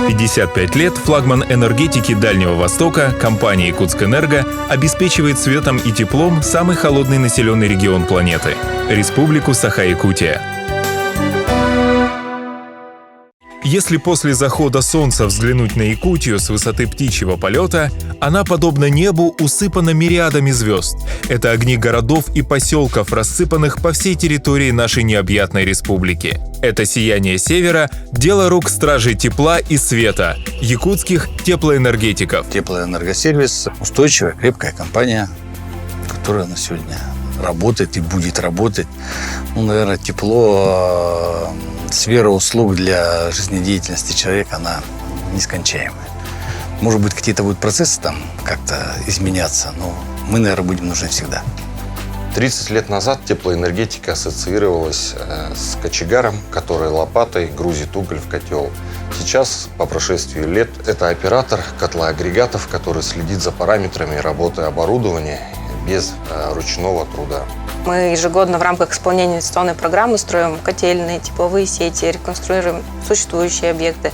55 лет флагман энергетики Дальнего Востока, компания «Якутскэнерго», обеспечивает светом и теплом самый холодный населенный регион планеты – Республику Саха-Якутия. Если после захода солнца взглянуть на Якутию с высоты птичьего полета, она, подобно небу, усыпана мириадами звезд. Это огни городов и поселков, рассыпанных по всей территории нашей необъятной республики. Это сияние севера – дело рук стражей тепла и света, якутских теплоэнергетиков. Теплоэнергосервис – устойчивая, крепкая компания, которая на сегодня работает и будет работать. Наверное, тепло, сфера услуг для жизнедеятельности человека, она нескончаемая. Может быть, какие-то будут процессы там как-то изменяться, но мы, наверное, будем нужны всегда. 30 лет назад теплоэнергетика ассоциировалась с кочегаром, который лопатой грузит уголь в котел. Сейчас, по прошествии лет, это оператор котлоагрегатов, который следит за параметрами работы оборудования без ручного труда. Мы ежегодно в рамках исполнения инвестиционной программы строим котельные, тепловые сети, реконструируем существующие объекты,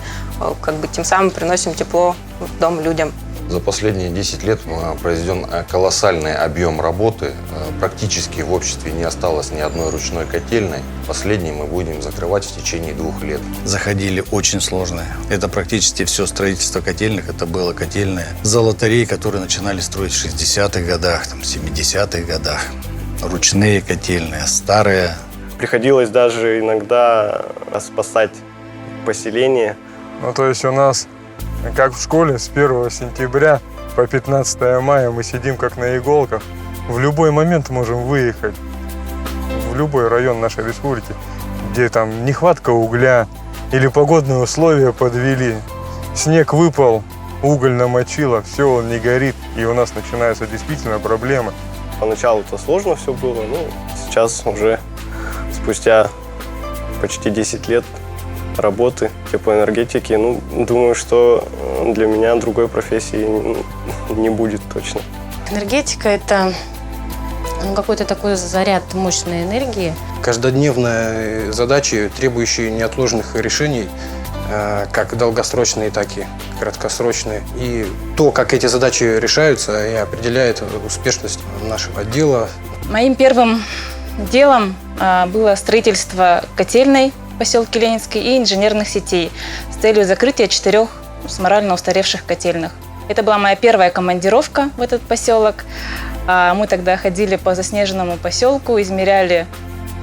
тем самым приносим тепло в дом людям. За последние 10 лет произведен колоссальный объем работы. Практически в обществе не осталось ни одной ручной котельной. Последний мы будем закрывать в течение 2 лет. Заходили очень сложные. Это практически все строительство котельных. Это было котельные золотарей, которые начинали строить в 60-х годах, 70-х годах. Ручные котельные, старые. Приходилось даже иногда спасать поселение. То есть у нас, как в школе, с 1 сентября по 15 мая мы сидим как на иголках. В любой момент можем выехать в любой район нашей республики, где там нехватка угля или погодные условия подвели. Снег выпал, уголь намочило, все, он не горит, и у нас начинаются действительно проблемы. Поначалу это сложно все было, сейчас уже спустя почти 10 лет работы теплоэнергетики, думаю, что для меня другой профессии не будет точно. Энергетика – это какой-то такой заряд мощной энергии. Каждодневные задачи, требующие неотложных решений, как долгосрочные, так и краткосрочные. И то, как эти задачи решаются, и определяет успешность нашего отдела. Моим первым делом было строительство котельной в поселке Ленинский и инженерных сетей с целью закрытия 4 морально устаревших котельных. Это была моя первая командировка в этот поселок. Мы тогда ходили по заснеженному поселку, измеряли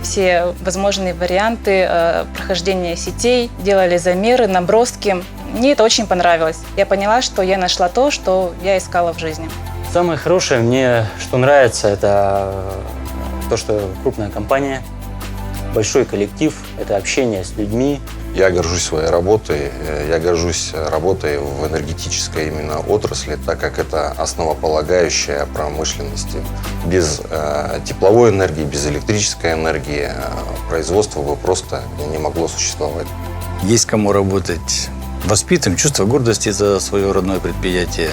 все возможные варианты прохождения сетей, делали замеры, наброски. Мне это очень понравилось. Я поняла, что я нашла то, что я искала в жизни. Самое хорошее мне, что нравится, это то, что крупная компания, большой коллектив, это общение с людьми. Я горжусь своей работой, я горжусь работой в энергетической именно отрасли, так как это основополагающая промышленность. Без тепловой энергии, без электрической энергии производство бы просто не могло существовать. Есть кому работать. Воспитываем чувство гордости за свое родное предприятие.